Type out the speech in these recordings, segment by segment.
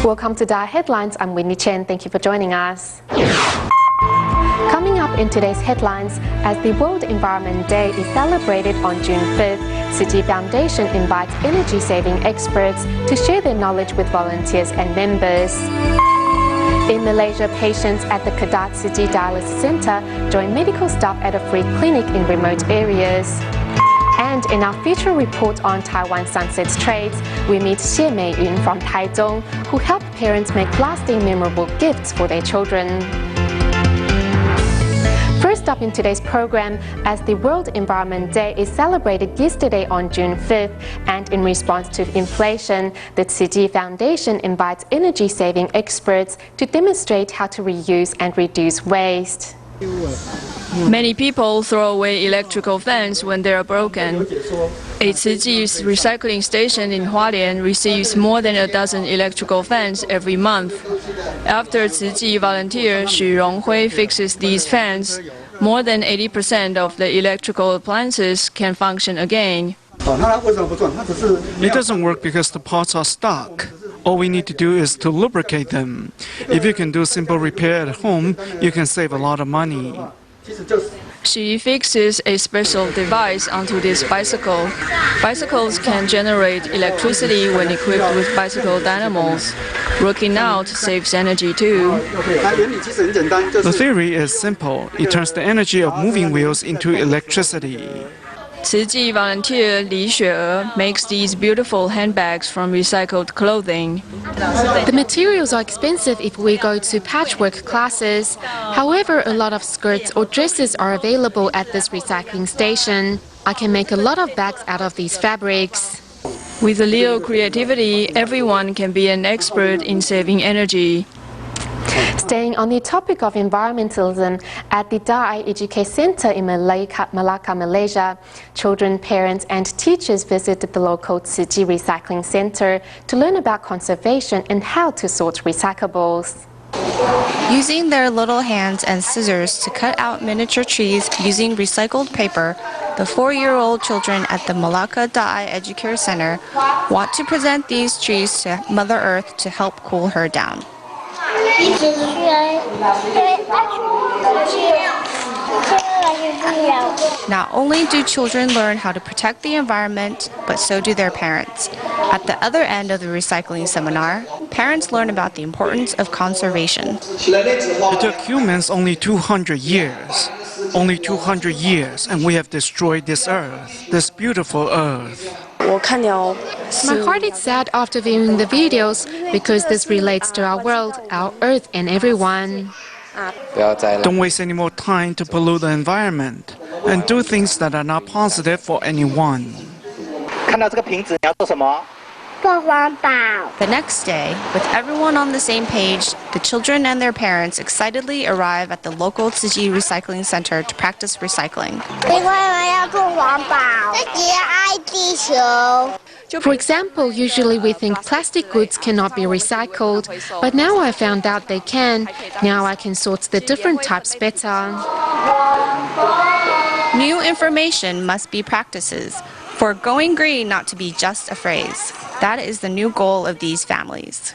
Welcome to DaAi Headlines. I'm Winnie Chen. Thank you for joining us. Coming up in today's headlines, as the World Environment Day is celebrated on June 5th, Citi Foundation invites energy-saving experts to share their knowledge with volunteers and members. In Malaysia, patients at the Kedah City Dialysis Centre join medical staff at a free clinic in remote areas. And in our feature report on Taiwan Sunset's trades, we meet Xie Meiyun from Taichung, who helped parents make lasting memorable gifts for their children. First up in today's program, as the World Environment Day is celebrated yesterday on June 5th, and in response to inflation, the Citi Foundation invites energy-saving experts to demonstrate how to reuse and reduce waste. Many people throw away electrical fans when they are broken. A Citi's recycling station in Hualien receives more than a dozen electrical fans every month. After Citi volunteer Xu Ronghui fixes these fans, more than 80% of the electrical appliances can function again. It doesn't work because the parts are stuck. All we need to do is to lubricate them. If you can do simple repair at home, you can save a lot of money. She fixes a special device onto this bicycle. Bicycles can generate electricity when equipped with bicycle dynamos. Working out saves energy too. The theory is simple. It turns the energy of moving wheels into electricity. Citi volunteer Li Xue makes these beautiful handbags from recycled clothing. The materials are expensive if we go to patchwork classes. However, a lot of skirts or dresses are available at this recycling station. I can make a lot of bags out of these fabrics. With a little creativity, everyone can be an expert in saving energy. Staying on the topic of environmentalism, at the DaAi Educate Center in Malacca, Malaysia, children, parents and teachers visited the local Citi Recycling Center to learn about conservation and how to sort recyclables. Using their little hands and scissors to cut out miniature trees using recycled paper, the 4-year-old children at the Malacca DaAi Educare Center want to present these trees to Mother Earth to help cool her down. Not only do children learn how to protect the environment, but so do their parents. At the other end of the recycling seminar, parents learn about the importance of conservation. It took humans only 200 years. Only 200 years, and we have destroyed this earth, this beautiful earth. My heart is sad after viewing the videos because this relates to our world, our earth and everyone. Don't waste any more time to pollute the environment and do things that are not positive for anyone. The next day, with everyone on the same page, the children and their parents excitedly arrive at the local Citi Recycling Center to practice recycling. For example, usually we think plastic goods cannot be recycled, but now I found out they can. Now I can sort the different types better. New information must be practices, for going green not to be just a phrase. That is the new goal of these families.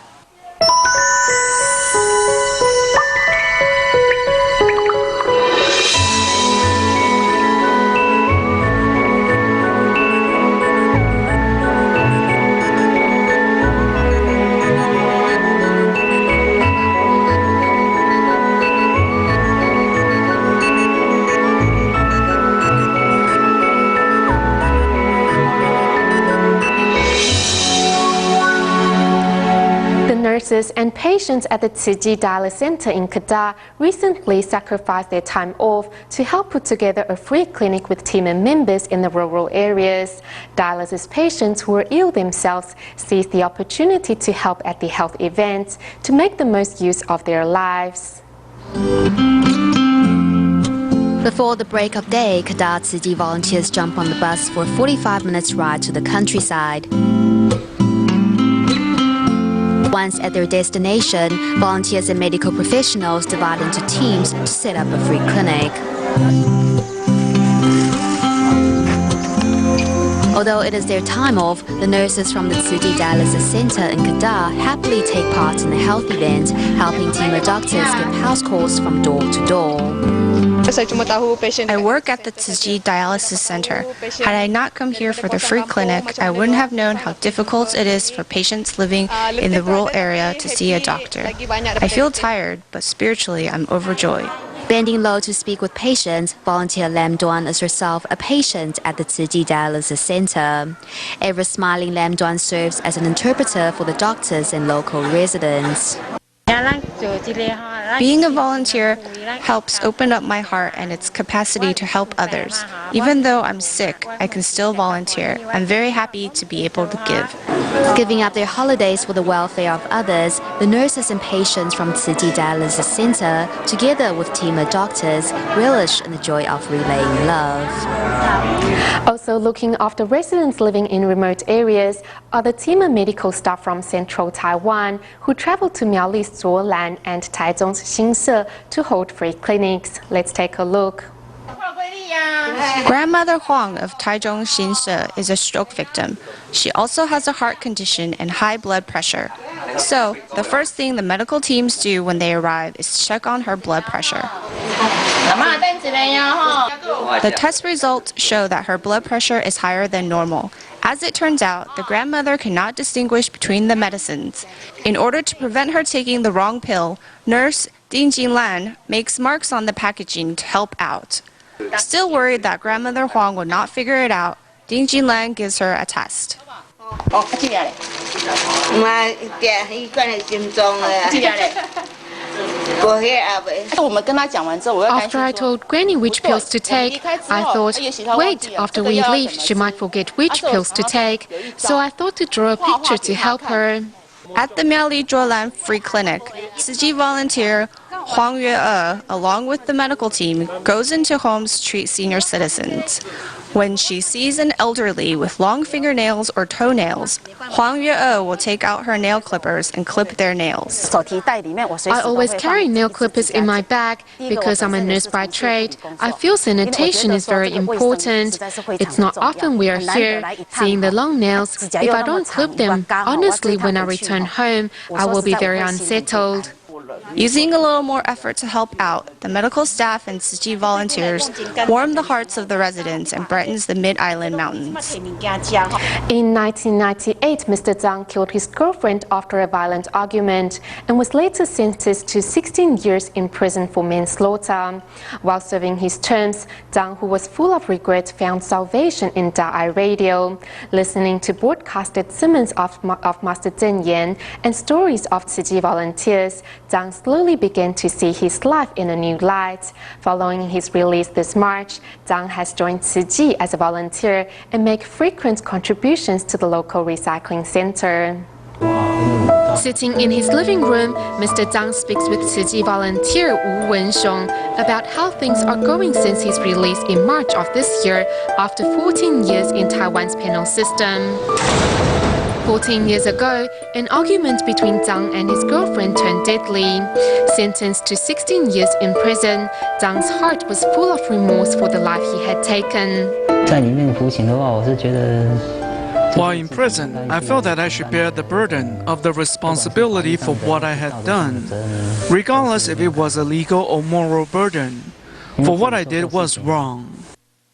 Nurses and patients at the Citi Dialysis Center in Kedah recently sacrificed their time off to help put together a free clinic with team and members in the rural areas. Dialysis patients who were ill themselves seized the opportunity to help at the health events to make the most use of their lives. Before the break of day, Kedah Citi volunteers jump on the bus for a 45 minutes ride to the countryside. Once at their destination, volunteers and medical professionals divide into teams to set up a free clinic. Although it is their time off, the nurses from the Tzu Dialysis Center in Kedah happily take part in the health event, helping team of doctors give house calls from door to door. I work at the Tzu Dialysis Center. Had I not come here for the free clinic, I wouldn't have known how difficult it is for patients living in the rural area to see a doctor. I feel tired, but spiritually I'm overjoyed. Bending low to speak with patients, volunteer Lam Duan is herself a patient at the Tzu Dialysis Center. Ever smiling Lam Duan serves as an interpreter for the doctors and local residents. Being a volunteer helps open up my heart and its capacity to help others. Even though I'm sick, I can still volunteer. I'm very happy to be able to give. Giving up their holidays for the welfare of others, the nurses and patients from Tzu Dialysis Center, together with team of doctors, relish in the joy of relaying love. Also looking after residents living in remote areas are the team of medical staff from central Taiwan who traveled to Miaoli's Zuolan and Taichung's Xinse to hold free clinics. Let's take a look. Grandmother Huang of Taichung Xinse is a stroke victim. She also has a heart condition and high blood pressure. So, the first thing the medical teams do when they arrive is check on her blood pressure. The test results show that her blood pressure is higher than normal. As it turns out, the grandmother cannot distinguish between the medicines. In order to prevent her taking the wrong pill, nurse Ding Jinlan makes marks on the packaging to help out. Still worried that grandmother Huang will not figure it out, Ding Jinlan gives her a test. After I told Granny which pills to take, I thought, wait, after we leave, she might forget which pills to take. So I thought to draw a picture to help her. At the Miaoli Zhuolan Free Clinic, Tzu volunteer Huang Yue, along with the medical team, goes into homes to treat senior citizens. When she sees an elderly with long fingernails or toenails, Huang Yue will take out her nail clippers and clip their nails. I always carry nail clippers in my bag because I'm a nurse by trade. I feel sanitation is very important. It's not often we are here seeing the long nails. If I don't clip them, honestly, when I return home, I will be very unsettled. Using a little more effort to help out, the medical staff and Tzu volunteers warm the hearts of the residents and brightens the Mid-Island Mountains. In 1998, Mr. Zhang killed his girlfriend after a violent argument and was later sentenced to 16 years in prison for manslaughter. While serving his terms, Zhang, who was full of regret, found salvation in DaAi Radio. Listening to broadcasted sermons of Master Zheng Yan and stories of Tzu volunteers, Zhang slowly began to see his life in a new light. Following his release this March, Zhang has joined Tzu as a volunteer and make frequent contributions to the local recycling center. Sitting in his living room, Mr. Zhang speaks with Tzu volunteer Wu Wenxiong about how things are going since his release in March of this year after 14 years in Taiwan's penal system. 14 years ago, an argument between Zhang and his girlfriend turned deadly. Sentenced to 16 years in prison, Zhang's heart was full of remorse for the life he had taken. While in prison, I felt that I should bear the burden of the responsibility for what I had done, regardless if it was a legal or moral burden, for what I did was wrong.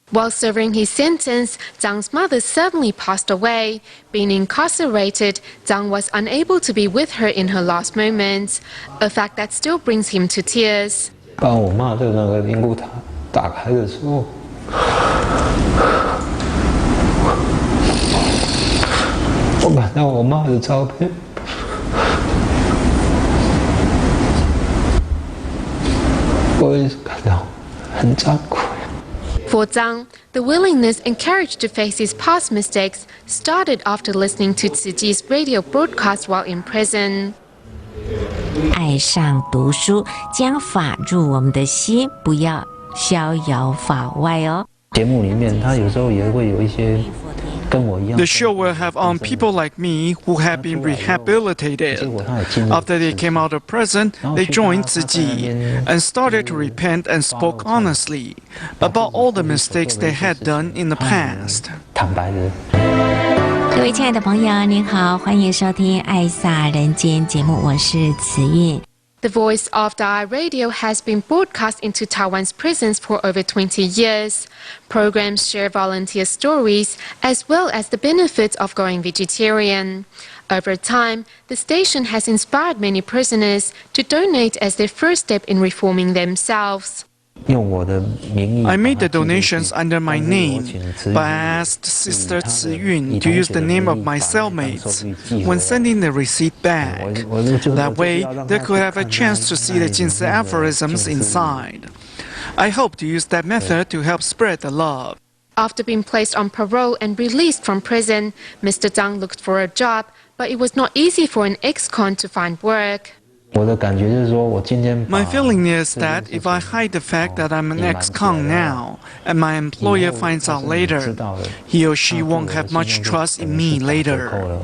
While serving his sentence, Zhang's mother suddenly passed away. Being incarcerated, Zhang was unable to be with her in her last moments, a fact that still brings him to tears. 帮我妈的那个灵骨塔打开的时候，我看到我妈的照片，我也是感到很惭愧。 For Zhang, the willingness and courage to face his past mistakes started after listening to Tzu's radio broadcast while in prison. 爱上读书，将法入我们的心，不要逍遥法外哦。节目里面，他有时候也会有一些 The show will have on people like me who have been rehabilitated. After they came out of prison, they joined Tzu Chi and started to repent and spoke honestly about all the mistakes they had done in the past. 各位亲爱的朋友，您好，欢迎收听《爱撒人间》节目，我是慈韵。The voice of DaAi Radio has been broadcast into Taiwan's prisons for over 20 years. Programs share volunteer stories as well as the benefits of going vegetarian. Over time, the station has inspired many prisoners to donate as their first step in reforming themselves. I made the donations under my name, but I asked Sister Tzu Yun to use the name of my cellmates when sending the receipt back. That way, they could have a chance to see the Jinsei aphorisms inside. I hope to use that method to help spread the love. After being placed on parole and released from prison, Mr. Zhang looked for a job, but it was not easy for an ex-con to find work. My feeling is that if I hide the fact that I'm an ex-con now, and my employer finds out later, he or she won't have much trust in me later.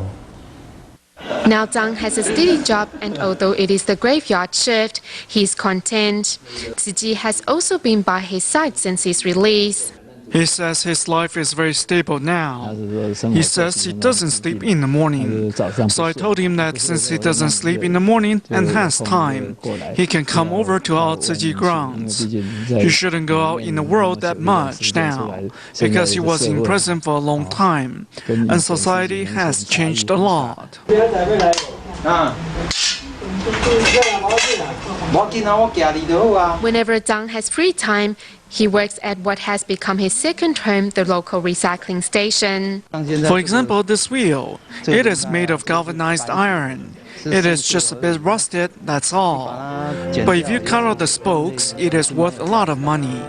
Now Zhang has a steady job, and although it is the graveyard shift, he is content. Tzu Chi has also been by his side since his release. He says his life is very stable now. He says he doesn't sleep in the morning. So I told him that since he doesn't sleep in the morning and has time, he can come over to our Tzu Chi grounds. He shouldn't go out in the world that much now, because he was in prison for a long time, and society has changed a lot. Whenever Zhang has free time, he works at what has become his second home, the local recycling station. For example, this wheel. It is made of galvanized iron. It is just a bit rusted, that's all. But if you cut out the spokes, it is worth a lot of money.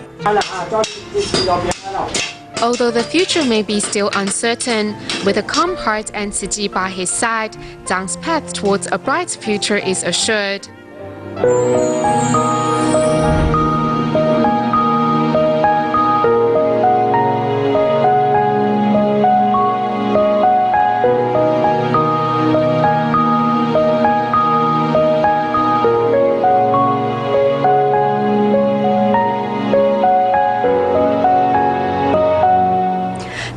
Although the future may be still uncertain, with a calm heart and Tzu Chi by his side, Zhang's path towards a bright future is assured.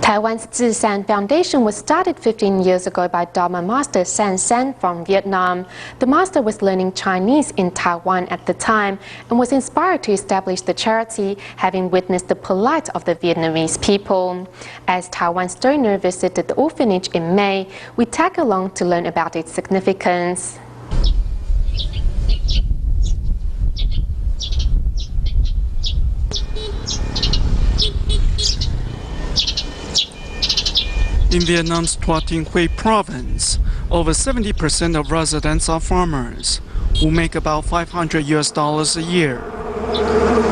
Taiwan's Zishan Foundation was started 15 years ago by Dharma Master San San from Vietnam. The master was learning Chinese in Taiwan at the time and was inspired to establish the charity, having witnessed the plight of the Vietnamese people. As Taiwan's donor visited the orphanage in May, we tag along to learn about its significance. In Vietnam's Trois Tinh Huy province, over 70% of residents are farmers, who make about $500 a year.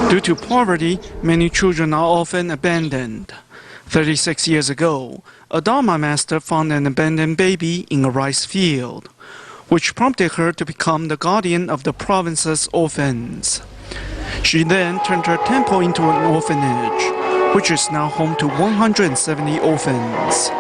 Due to poverty, many children are often abandoned. 36 years ago, a Dharma master found an abandoned baby in a rice field, which prompted her to become the guardian of the province's orphans. She then turned her temple into an orphanage, which is now home to 170 orphans.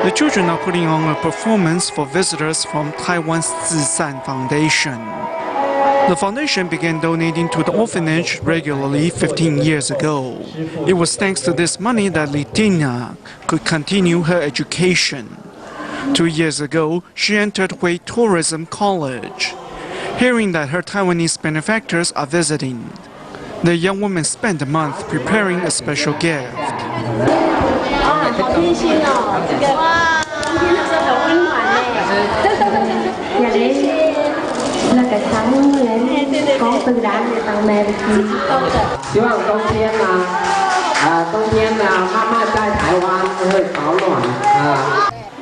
The children are putting on a performance for visitors from Taiwan's Zishan Foundation. The foundation began donating to the orphanage regularly 15 years ago. It was thanks to this money that Litina could continue her education. 2 years ago, she entered Hui Tourism College. Hearing that her Taiwanese benefactors are visiting, the young woman spent a month preparing a special gift.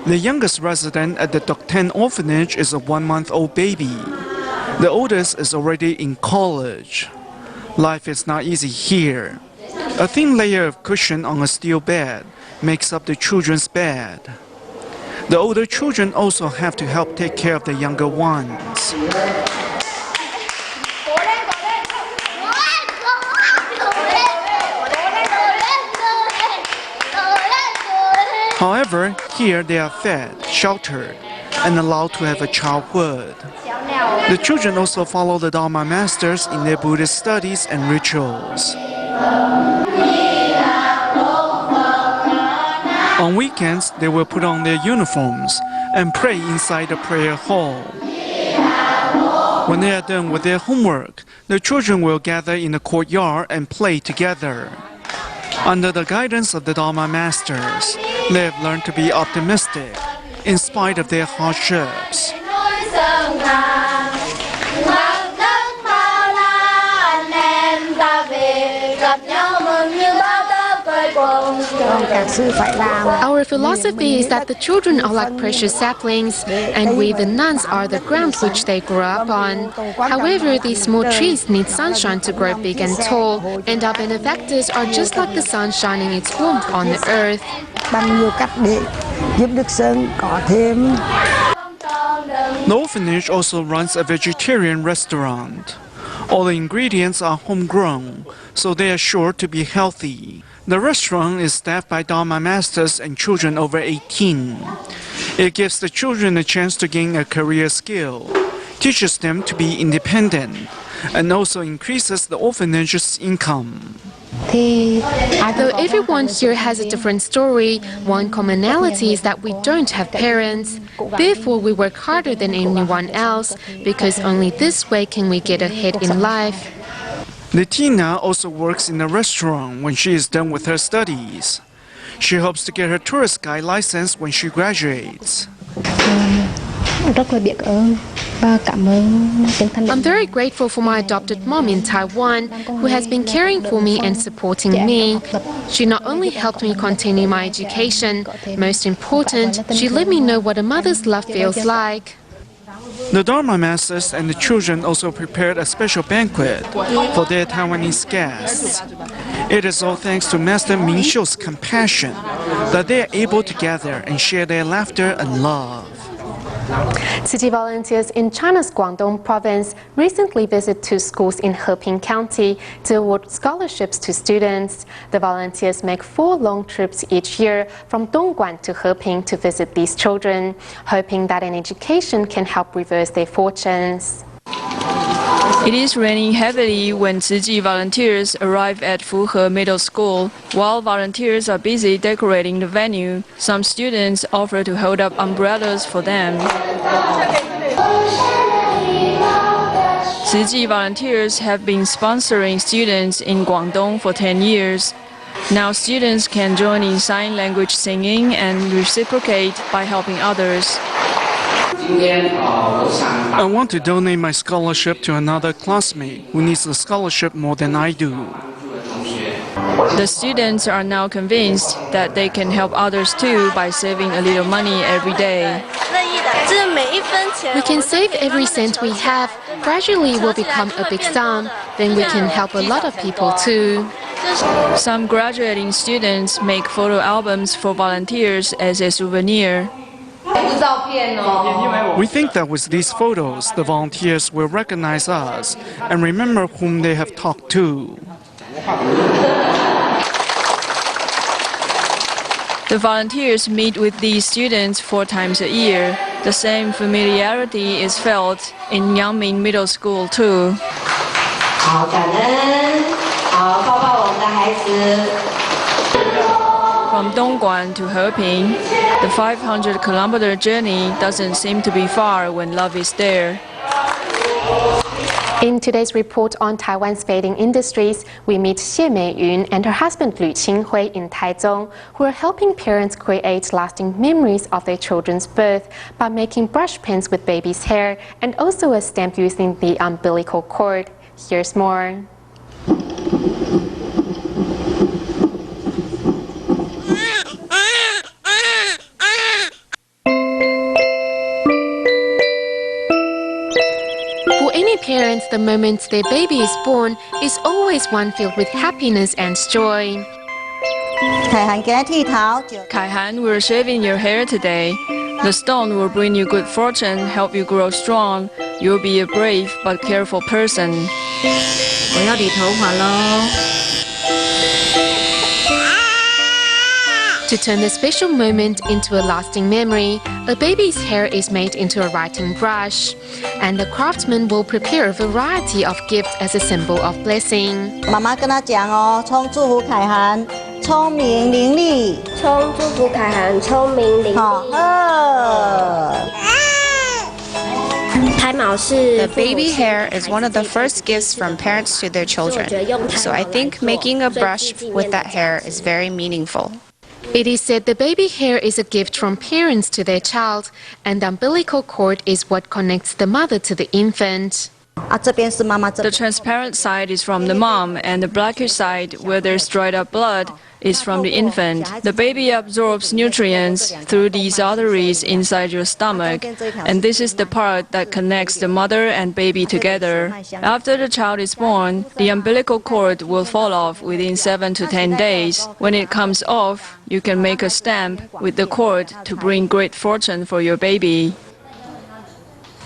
The youngest resident at the Dok Ten orphanage is a 1-month-old baby. The oldest is already in college. Life is not easy here. A thin layer of cushion on a steel bed makes up the children's bed. The older children also have to help take care of the younger ones. However, here they are fed, sheltered, and allowed to have a childhood. The children also follow the Dharma masters in their Buddhist studies and rituals. On weekends, they will put on their uniforms and pray inside the prayer hall. When they are done with their homework, the children will gather in the courtyard and play together. Under the guidance of the Dharma masters, they have learned to be optimistic in spite of their hardships. Our philosophy is that the children are like precious saplings, and we, the nuns, are the ground which they grow up on. However, these small trees need sunshine to grow big and tall, and our benefactors are just like the sun shining its warmth on the earth. The orphanage also runs a vegetarian restaurant. All the ingredients are homegrown, so they are sure to be healthy. The restaurant is staffed by Dharma masters and children over 18. It gives the children a chance to gain a career skill, teaches them to be independent, and also increases the orphanage's income. Though everyone here has a different story, one commonality is that we don't have parents. Therefore, we work harder than anyone else, because only this way can we get ahead in life. Tina also works in a restaurant when she is done with her studies. She hopes to get her tourist guide license when she graduates. I'm very grateful for my adopted mom in Taiwan, who has been caring for me and supporting me. She not only helped me continue my education, most important, she let me know what a mother's love feels like. The Dharma masters and the children also prepared a special banquet for their Taiwanese guests. It is all thanks to Master Ming Xiu's compassion that they are able to gather and share their laughter and love. City volunteers in China's Guangdong province recently visited 2 schools in Heping County to award scholarships to students. The volunteers make 4 long trips each year from Dongguan to Heping to visit these children, hoping that an education can help reverse their fortunes. It is raining heavily when Ciji volunteers arrive at Fuhe Middle School. While volunteers are busy decorating the venue, some students offer to hold up umbrellas for them. Ciji volunteers have been sponsoring students in Guangdong for 10 years. Now students can join in sign language singing and reciprocate by helping others. I want to donate my scholarship to another classmate who needs a scholarship more than I do. The students are now convinced that they can help others too by saving a little money every day. We can save every cent we have. Gradually will become a big sum. Then we can help a lot of people too. Some graduating students make photo albums for volunteers as a souvenir. We think that with these photos, the volunteers will recognize us and remember whom they have talked to. The volunteers meet with these students 4 times a year. The same familiarity is felt in Yangming Middle School too. From Dongguan to Heping, the 500-kilometer journey doesn't seem to be far when love is there. In today's report on Taiwan's fading industries, we meet Xie Meiyun and her husband Lu Qinghui in Taichung, who are helping parents create lasting memories of their children's birth by making brush pens with baby's hair and also a stamp using the umbilical cord. Here's more. For any parents, the moment their baby is born is always one filled with happiness and joy. Kaihan, we're shaving your hair today. The stone will bring you good fortune, help you grow strong. You'll be a brave but careful person. 我要理头发喽。To turn the special moment into a lasting memory, a baby's hair is made into a writing brush, and the craftsman will prepare a variety of gifts as a symbol of blessing. 妈妈跟他讲哦，冲祝福凯涵聪明伶俐，冲祝福凯涵聪明伶俐。The baby hair is one of the first gifts from parents to their children, so I think making a brush with that hair is very meaningful. It is said the baby hair is a gift from parents to their child, and the umbilical cord is what connects the mother to the infant. The transparent side is from the mom, and the blackish side, where there's dried up blood, is from the infant. The baby absorbs nutrients through these arteries inside your stomach, and this is the part that connects the mother and baby together. After the child is born, the umbilical cord will fall off within 7 to 10 days. When it comes off, you can make a stamp with the cord to bring great fortune for your baby.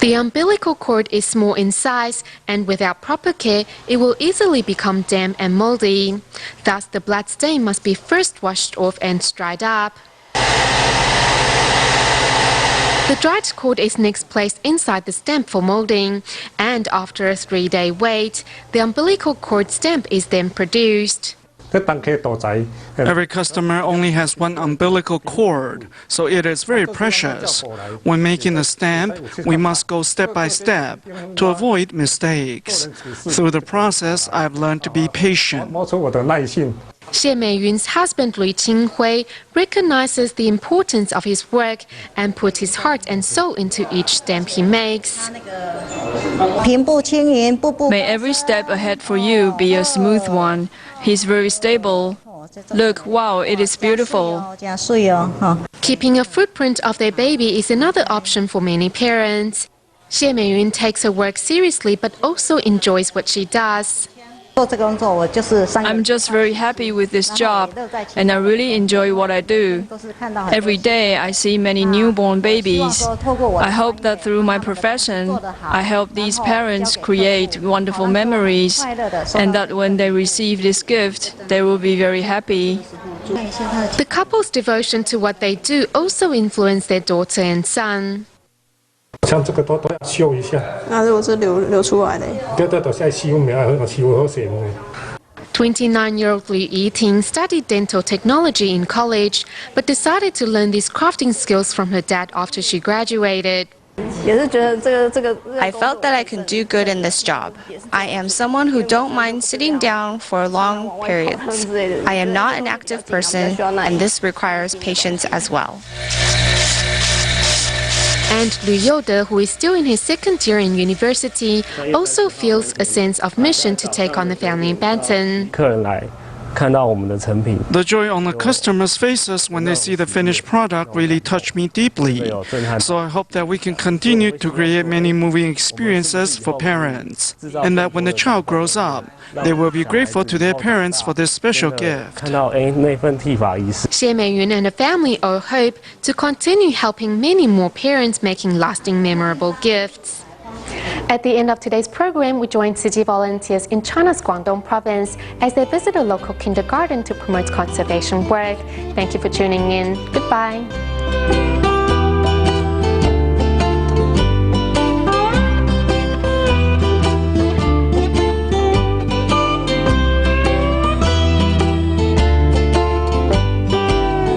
The umbilical cord is small in size, and without proper care, it will easily become damp and moldy. Thus, the blood stain must be first washed off and dried up. The dried cord is next placed inside the stamp for molding, and after a 3-day wait, the umbilical cord stamp is then produced. Every customer only has one umbilical cord, so it is very precious. When making a stamp, we must go step by step to avoid mistakes. Through the process, I've learned to be patient. Xie Meiyun's husband Lui Qinghui recognizes the importance of his work and puts his heart and soul into each stamp he makes. May every step ahead for you be a smooth one. He's very stable. Look, wow, it is beautiful. Keeping a footprint of their baby is another option for many parents. Xie Meiyun takes her work seriously but also enjoys what she does. I'm just very happy with this job, and I really enjoy what I do. Every day I see many newborn babies. I hope that through my profession, I help these parents create wonderful memories, and that when they receive this gift, they will be very happy. The couple's devotion to what they do also influenced their daughter and son. 像这个都要修一下。那如果是流出来的？对，都要修，没有修好些。 29-year-old Liu Yiting studied dental technology in college, but decided to learn these crafting skills from her dad after she graduated. I felt that I could do good in this job. I am someone who don't mind sitting down for long periods. I am not an active person, and this requires patience as well. And Lu Youde, who is still in his second year in university, also feels a sense of mission to take on the family baton. The joy on the customers' faces when they see the finished product really touched me deeply. So I hope that we can continue to create many moving experiences for parents, and that when the child grows up, they will be grateful to their parents for this special gift. Xie Meiyun and her family owe hope to continue helping many more parents making lasting memorable gifts. At the end of today's program, we joined Tzu Chi volunteers in China's Guangdong province as they visit a local kindergarten to promote conservation work. Thank you for tuning in. Goodbye.